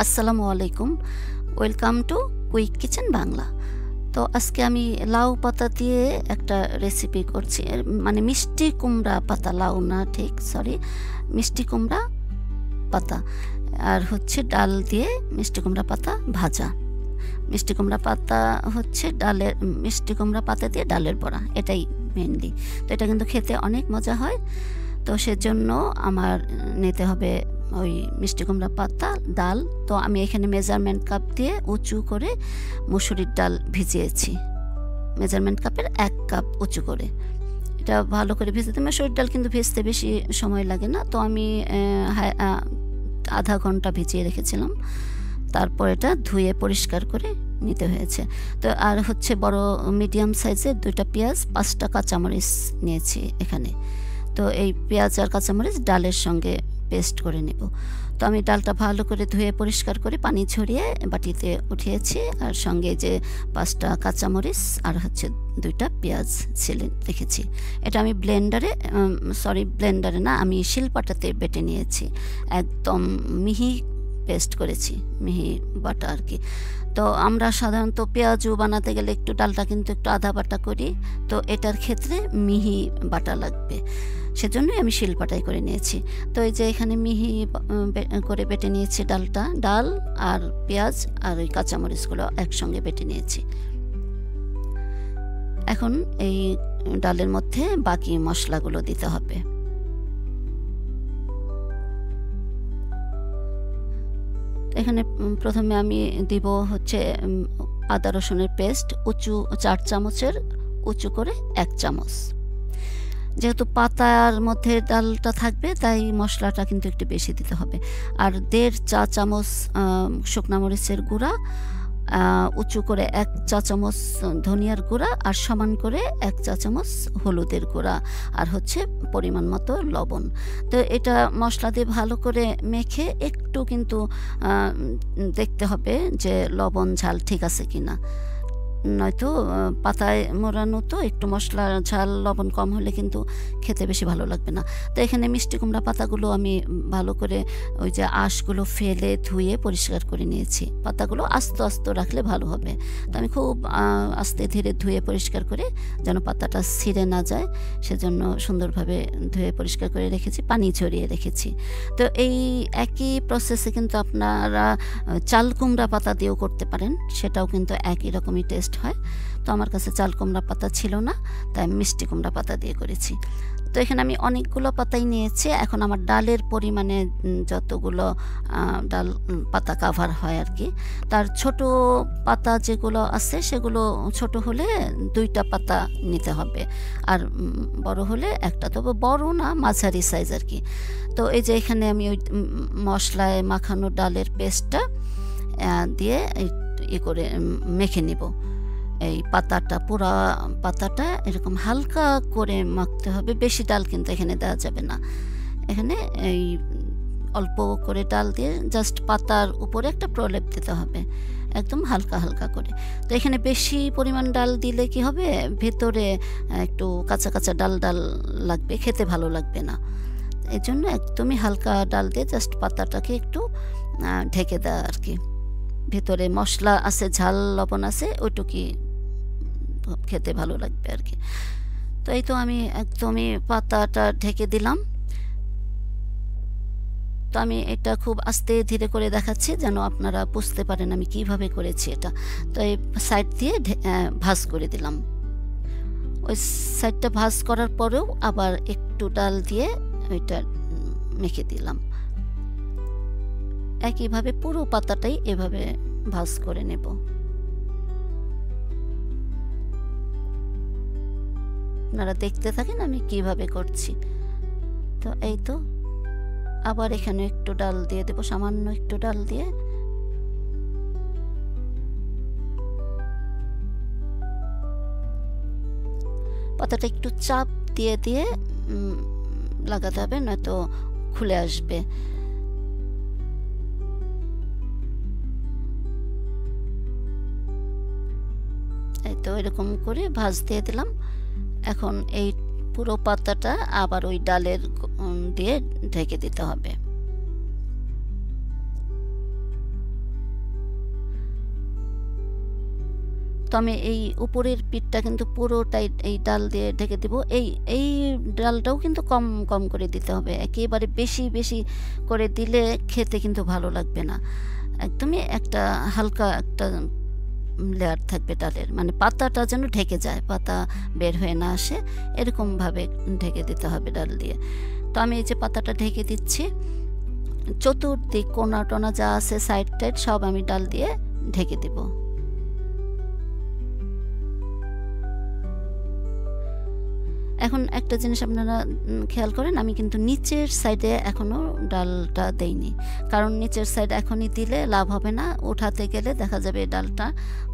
আসসালামু আলাইকুম। Welcome to quick kitchen Bangla. তো আজকে আমি লাউ পাতা দিয়ে একটা রেসিপি করছি। মানে মিষ্টি কুমড়া পাতা, লাউ না, ঠিক সরি, মিষ্টি কুমড়া পাতা আর হচ্ছে ডাল দিয়ে মিষ্টি কুমড়া পাতা ভাজা। মিষ্টি কুমড়া পাতা হচ্ছে ডালের, মিষ্টি কুমড়া পাতা দিয়ে ডালের বড়া, এটাই মেনলি। তো এটা কিন্তু খেতে অনেক মজা হয়। তো সেজন্য আমার নিতে হবে ওই মিষ্টি কুমড়া পাতা, ডাল। তো আমি এখানে মেজারমেন্ট কাপ দিয়ে উঁচু করে মুসুরির ডাল ভিজিয়েছি, মেজারমেন্ট কাপের 1 কাপ উঁচু করে। এটা ভালো করে ভিজাতে, মুসুরির ডাল কিন্তু ভিজতে বেশি সময় লাগে না। তো আমি আধা ঘন্টা ভিজিয়ে রেখেছিলাম, তারপর এটা ধুয়ে পরিষ্কার করে নিতে হয়েছে। তো আর হচ্ছে বড় মিডিয়াম সাইজের 2টা পেঁয়াজ, 5টা কাঁচামরিচ নিয়েছি এখানে। তো এই পেঁয়াজ আর কাঁচামরিচ ডালের সঙ্গে পেস্ট করে নেব। তো আমি ডালটা ভালো করে ধুয়ে পরিষ্কার করে পানি ঝরিয়ে বাটিতে উঠিয়েছি, আর সঙ্গে যে 5টা কাঁচামরিচ আর হচ্ছে 2টা পেঁয়াজ ছিলে রেখেছি। এটা আমি ব্লেন্ডারে না, আমি শিলপাটাতে বেটে নিয়েছি। একদম মিহি পেস্ট করেছি, মিহি বাটা আর কি। তো আমরা সাধারণত পেঁয়াজু বানাতে গেলে একটু ডালটা কিন্তু একটু আধা বাটা করি, তো এটার ক্ষেত্রে মিহি বাটা লাগবে, সেজন্যই আমি শিলপাটাই করে নিয়েছি। তো এই যে এখানে মিহি করে বেটে নিয়েছি ডালটা, ডাল আর পেঁয়াজ আর ওই কাঁচামরিচগুলো একসঙ্গে বেটে নিয়েছি। এখন এই ডালের মধ্যে বাকি মশলাগুলো দিতে হবে। এখানে প্রথমে আমি দিব হচ্ছে আদা রসুনের পেস্ট, 4 চামচের উঁচু করে 1 চামচ। যেহেতু পাতার মধ্যে ডালটা থাকবে তাই মশলাটা কিন্তু একটু বেশি দিতে হবে। আর 1.5 চা চামচ শুকনা মরিচের গুঁড়া, উঁচু করে 1 চা চামচ ধনিয়ার গুঁড়া, আর সমান করে 1 চা চামচ হলুদের গুঁড়া, আর হচ্ছে পরিমাণ মতো লবণ। তো এটা মশলা দিয়ে ভালো করে মেখে একটু কিন্তু দেখতে হবে যে লবণ ঝাল ঠিক আছে কিনা, নয়তো পাতায় মোড়ানো তো একটু মশলা ঝাল লবণ কম হলে কিন্তু খেতে বেশি ভালো লাগবে না। তো এখানে মিষ্টি কুমড়া পাতাগুলো আমি ভালো করে ওই যে আঁশগুলো ফেলে ধুয়ে পরিষ্কার করে নিয়েছি। পাতাগুলো আস্তে আস্তে রাখলে ভালো হবে। তো আমি খুব আস্তে ধীরে ধুয়ে পরিষ্কার করে, যেন পাতাটা ছিঁড়ে না যায়, সেজন্য সুন্দরভাবে ধুয়ে পরিষ্কার করে রেখেছি, পানি ঝরিয়ে রেখেছি। তো এই একই প্রসেসে কিন্তু আপনারা চাল কুমড়া পাতা দিয়েও করতে পারেন, সেটাও কিন্তু একই রকমই টেস্ট হয়। তো আমার কাছে চাল কুমড়া পাতা ছিল না, তাই মিষ্টি কুমড়া পাতা দিয়ে করেছি। তো এখানে আমি অনেকগুলো পাতাই নিয়েছি। এখন আমার ডালের পরিমাণে যতগুলো ডাল পাতা কাভার হয় আর কি, তার ছোট পাতা যেগুলো আছে সেগুলো ছোট হলে 2টা পাতা নিতে হবে, আর বড় হলে একটা। তবে বড় না, মাঝারি সাইজ আর কি। তো এই যে এখানে আমি ওই মশলায় মাখানো ডালের পেস্টটা দিয়ে করে মেখে নিব। এই পাতাটা, পুরা পাতাটা এরকম হালকা করে মাখতে হবে, বেশি ডাল কিন্তু এখানে দেওয়া যাবে না। এখানে এই অল্প করে ডাল দিয়ে জাস্ট পাতার উপরে একটা প্রলেপ দিতে হবে, একদম হালকা হালকা করে। তো এখানে বেশি পরিমাণ ডাল দিলে কি হবে, ভেতরে একটু কাঁচা কাঁচা ডাল ডাল লাগবে, খেতে ভালো লাগবে না। এই জন্য একদমই হালকা ডাল দিয়ে জাস্ট পাতাটাকে একটু ঢেকে দেওয়া আর কি। ভেতরে মশলা আছে, ঝাল লবণ আছে, ওইটুকুই খেতে ভালো লাগবে আর কি। তো এই তো আমি একদমই পাতাটা ঢেকে দিলাম। তো আমি এটা খুব আস্তে ধীরে করে দেখাচ্ছি যেন আপনারা বুঝতে পারেন আমি কিভাবে করেছি এটা। তো এই সাইড দিয়ে ভাঁজ করে দিলাম। ওই সাইডটা ভাঁজ করার পরেও আবার একটু ডাল দিয়ে ওইটা মেখে দিলাম। একইভাবে পুরো পাতাটাই এভাবে ভাঁজ করে নেব। আপনারা দেখতে থাকেন আমি কিভাবে করছি। তো এই তো আবার এখানে একটু ডাল দিয়ে দেব, সামান্য একটু ডাল দিয়ে। পাতাটা একটু চাপ দিয়ে দিয়ে লাগাতে হবে, নয়তো খুলে আসবে। এই তো এরকম করে ভাঁজ দিয়ে দিলাম। এখন এই পুরো পাতাটা আবার ওই ডালের দিয়ে ঢেকে দিতে হবে। তো আমি এই উপরের পিঠটা কিন্তু পুরোটাই এই ডাল দিয়ে ঢেকে দিব। এই ডালটাও কিন্তু কম কম করে দিতে হবে, একেবারে বেশি বেশি করে দিলে খেতে কিন্তু ভালো লাগবে না। একদমই একটা হালকা একটা লেয়ার থাকবে ডালের, মানে পাতাটা যেন ঢেকে যায়, পাতা বের হয়ে না আসে, এরকমভাবে ঢেকে দিতে হবে ডাল দিয়ে। তো আমি এই যে পাতাটা ঢেকে দিচ্ছি, চতুর্দিক কোনা টোনা যা আছে সাইড টাইড সব আমি ডাল দিয়ে ঢেকে দিব। এখন একটা জিনিস আপনারা খেয়াল করেন, আমি কিন্তু নিচের সাইডে এখনও ডালটা দেইনি, কারণ নিচের সাইড এখনই দিলে লাভ হবে না, উঠাতে গেলে দেখা যাবে ডালটা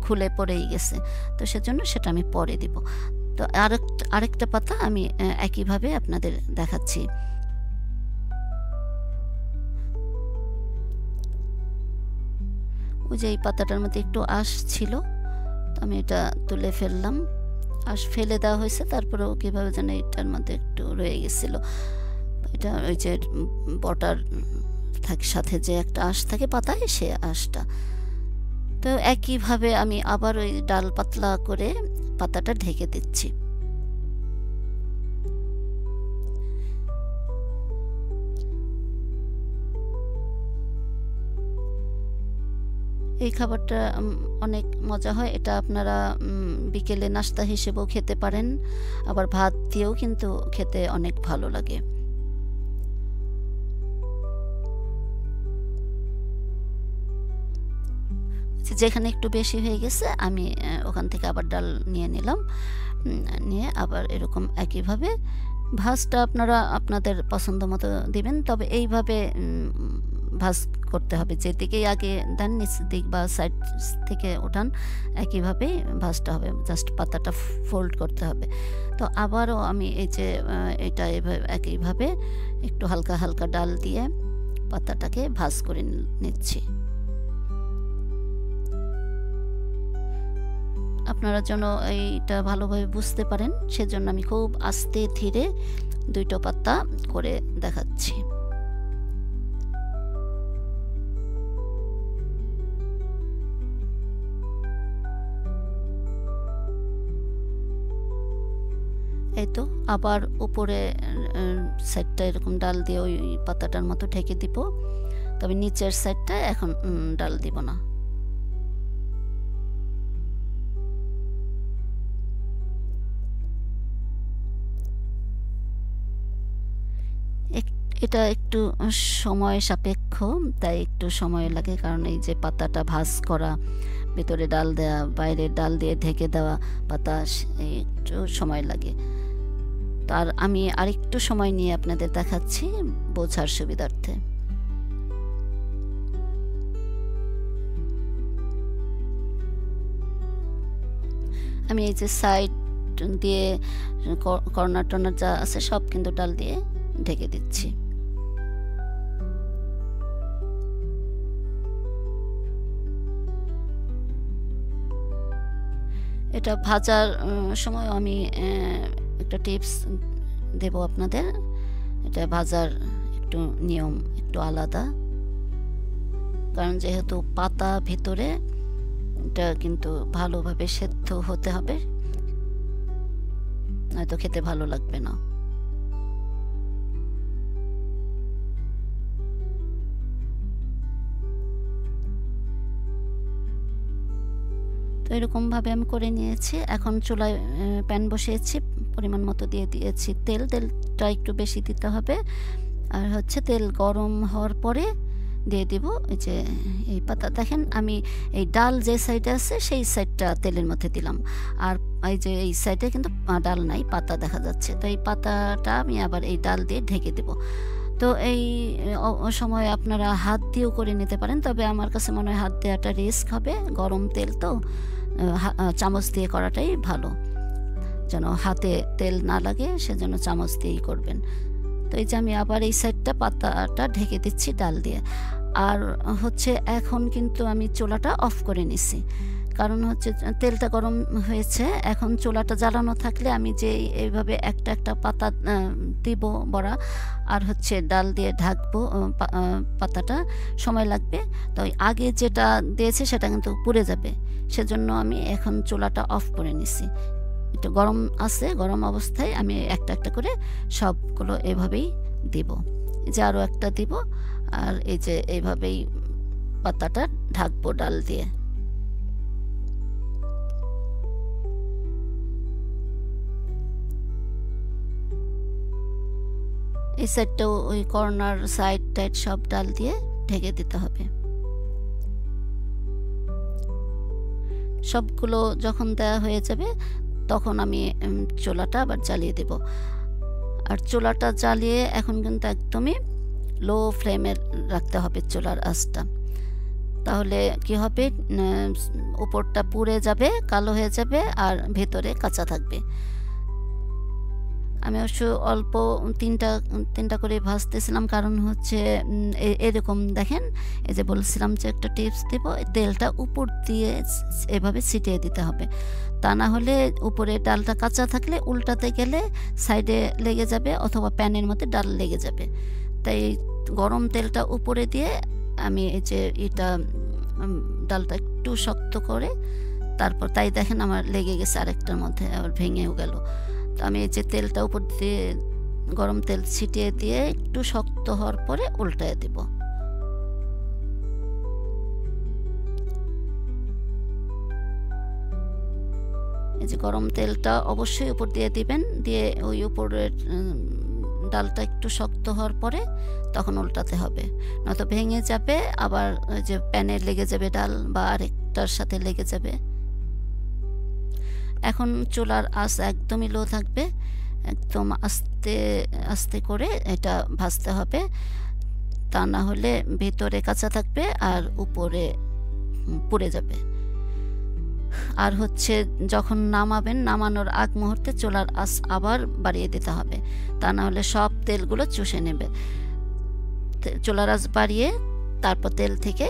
খুলে পড়েই গেছে, তো সেজন্য সেটা আমি পরে দিব। তো আরেকটা পাতা আমি একইভাবে আপনাদের দেখাচ্ছি। ওই যে এই পাতাটার মধ্যে একটু আঁশ ছিল, তো আমি এটা তুলে ফেললাম। আঁশ ফেলে দেওয়া হয়েছে, তারপরেও কীভাবে যেন এটার মধ্যে একটু রয়ে গেছিল। এটা ওই যে বটার সাথে যে একটা আঁশ থাকে পাতায়, সে আঁশটা। তো একইভাবে আমি আবার ওই ডাল পাতলা করে পাতাটা ঢেকে দিচ্ছি। এই খাবারটা অনেক মজা হয়, এটা আপনারা বিকেলে নাস্তা হিসেবেও খেতে পারেন, আবার ভাত দিয়েও কিন্তু খেতে অনেক ভালো লাগে। যেখানে একটু বেশি হয়ে গেছে আমি ওখান থেকে আবার ডাল নিয়ে নিলাম, নিয়ে আবার এরকম একইভাবে ভাজটা আপনারা আপনাদের পছন্দ মতো দিবেন, তবে এইভাবে ভাজ করতে হবে, যেদিকেই আগে দেন নিচ দিক বা সাইড থেকে ওঠান একইভাবেই ভাজটা হবে, জাস্ট পাতাটা ফোল্ড করতে হবে। তো আবারও আমি এই যে এটা একইভাবে একটু হালকা হালকা ডাল দিয়ে পাতাটাকে ভাজ করে নিচ্ছি। আপনারা যেন এইটা ভালোভাবে বুঝতে পারেন, সেজন্য আমি খুব আস্তে ধীরে দুইটা পাতা করে দেখাচ্ছি। এই তো আবার উপরে সাইডটা এরকম ডাল দিয়ে ওই পাতাটার মতো ঢেকে দিব, তবে নিচের সাইডটা এখন ডাল দিব না। এটা একটু সময় সাপেক্ষ, তাই একটু সময় লাগে, কারণ এই যে পাতাটা ভাজ করা, ভেতরে ডাল দেওয়া, বাইরে ডাল দিয়ে ঢেকে দেওয়া পাতা, একটু সময় লাগে। তার আমি আরেকটু সময় নিয়ে আপনাদের দেখাচ্ছি বোঝার সুবিধার্থে। আমি এই যে সাইড দিয়ে কর্নার টর্নার যা আছে সব কিন্তু ডাল দিয়ে ঢেকে দিচ্ছি। এটা ভাজার সময় আমি একটা টিপস দেব আপনাদের, এটা ভাজার একটু নিয়ম একটু আলাদা, কারণ যেহেতু পাতা ভিতরে, এটা কিন্তু ভালোভাবে সেদ্ধ হতে হবে, নয়তো খেতে ভালো লাগবে না। তো এরকমভাবে আমি করে নিয়েছি। এখন চুলায় প্যান বসিয়েছি, পরিমাণ মতো দিয়ে দিয়েছি তেল, তেলটা একটু বেশি দিতে হবে। আর হচ্ছে তেল গরম হওয়ার পরে দিয়ে দিব এই যে এই পাতা। দেখেন আমি এই ডাল যে সাইডে আছে সেই সাইডটা তেলের মধ্যে দিলাম, আর এই যে এই সাইডে কিন্তু ডাল নাই, পাতা দেখা যাচ্ছে, তো এই পাতাটা আমি আবার এই ডাল দিয়ে ঢেকে দেব। তো এই সময় আপনারা হাত দিয়েও করে নিতে পারেন, তবে আমার কাছে মনে হয় হাত দেওয়াটা রিস্ক হবে, গরম তেল তো, চামচ দিয়ে করাটাই ভালো, যেন হাতে তেল না লাগে, সেজন্য চামচ দিয়েই করবেন। তো এই যে আমি আবার এই সাইডটা পাতাটা ঢেকে দিচ্ছি ডাল দিয়ে। আর হচ্ছে এখন কিন্তু আমি চুলাটা অফ করে নিছি, কারণ হচ্ছে তেলটা গরম হয়েছে, এখন চুলাটা জ্বালানো থাকলে আমি যে এইভাবে একটা একটা পাতা দিব বড়া, আর হচ্ছে ডাল দিয়ে ঢাকবো পাতাটা, সময় লাগবে। তো আগে যেটা দিয়েছে সেটা কিন্তু পুড়ে যাবে, সেজন্য আমি এখন চুলাটা অফ করে নিছি। একটু গরম আছে, গরম অবস্থায় আমি একটা একটা করে সবগুলো এভাবেই দিব। এই যে আরও একটা দিব, আর এই যে এইভাবেই পাতাটা ঢাকবো ডাল দিয়ে। এই সাইডটাও ওই কর্নার সাইড টাইড সব ডাল দিয়ে ঢেকে দিতে হবে। সবগুলো যখন দেওয়া হয়ে যাবে তখন আমি চুলাটা আবার জ্বালিয়ে দেব। আর চুলাটা জ্বালিয়ে এখন কিন্তু একদমই লো ফ্লেমে রাখতে হবে চুলার আঁচটা, তাহলে কি হবে, উপরটা পুড়ে যাবে, কালো হয়ে যাবে, আর ভেতরে কাঁচা থাকবে। আমি অবশ্য অল্প তিনটা করে ভাজতেছিলাম, কারণ হচ্ছে এরকম দেখেন, এই যে বলছিলাম যে একটা টিপস দেব, তেলটা উপর দিয়ে এভাবে ছিটিয়ে দিতে হবে, তা না হলে উপরে ডালটা কাঁচা থাকলে উল্টাতে গেলে সাইডে লেগে যাবে অথবা প্যানের মধ্যে ডাল লেগে যাবে। তাই গরম তেলটা উপরে দিয়ে আমি এই যে ডালটা একটু শক্ত করে তারপর, তাই দেখেন আমার লেগে গেছে আরেকটার মধ্যে, আবার ভেঙেও গেল। তো আমি এই যে তেলটা উপর দিয়ে গরম তেল ছিটিয়ে দিয়ে একটু শক্ত হওয়ার পরে উল্টায় দেব। এই যে গরম তেলটা অবশ্যই উপর দিয়ে দিবেন, দিয়ে ওই উপরের ডালটা একটু শক্ত হওয়ার পরে তখন উল্টাতে হবে, নয়তো ভেঙে যাবে, আবার ওই যে প্যানে লেগে যাবে ডাল বা আরেকটার সাথে লেগে যাবে। এখন চুলার আঁচ একদমই লো থাকবে, একদম আস্তে আস্তে করে এটা ভাজতে হবে, তা না হলে ভিতরে কাঁচা থাকবে আর উপরে পুড়ে যাবে। আর হচ্ছে যখন নামাবেন, নামানোর আগ মুহূর্তে চুলার আঁচ আবার বাড়িয়ে দিতে হবে, তা না হলে সব তেলগুলো চুষে নেবে। চুলার আঁচ বাড়িয়ে তারপর তেল থেকে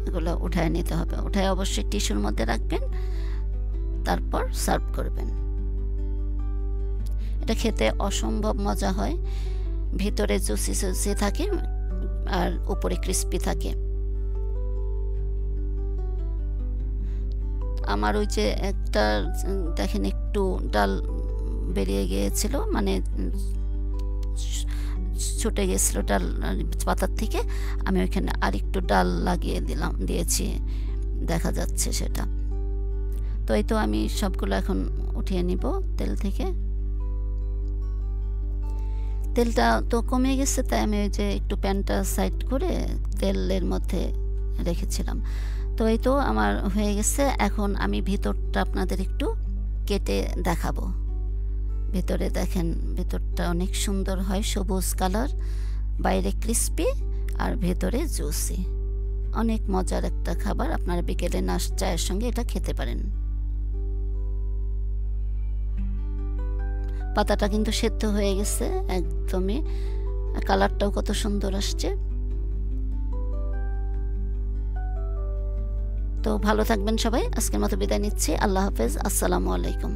এগুলো উঠায় নিতে হবে, উঠায় অবশ্যই টিস্যুর মধ্যে রাখবেন, তারপর সার্ভ করবেন। এটা খেতে অসম্ভব মজা হয়, ভিতরে জুসি জুসি থাকে আর উপরে ক্রিস্পি থাকে। আমার ওই যে একটা দেখেন একটু ডাল বেরিয়ে গিয়েছিল, মানে ছুটে গেছিল ডাল পাতার থেকে, আমি ওইখানে আরেকটু ডাল লাগিয়ে দিয়েছি, দেখা যাচ্ছে সেটা। তো এই তো আমি সবগুলো এখন উঠিয়ে নিব তেল থেকে। তেলটা তো কমে গেছে, তাই আমি ওই যে একটু প্যানটা সাইড করে তেলের মধ্যে রেখেছিলাম। তো এই তো আমার হয়ে গেছে। এখন আমি ভিতরটা আপনাদের একটু কেটে দেখাবো। ভেতরে দেখেন, ভেতরটা অনেক সুন্দর হয়, সবুজ কালার, বাইরে ক্রিস্পি আর ভেতরে জুসি। অনেক মজার একটা খাবার, আপনারা বিকেলে চায়ের সঙ্গে এটা খেতে পারেন। পাতাটা কিন্তু সেদ্ধ হয়ে গেছে একদমই, কালারটাও কত সুন্দর আসছে। তো ভালো থাকবেন সবাই, আজকের মতো বিদায় নিচ্ছি। আল্লাহ হাফেজ, আসসালামু আলাইকুম।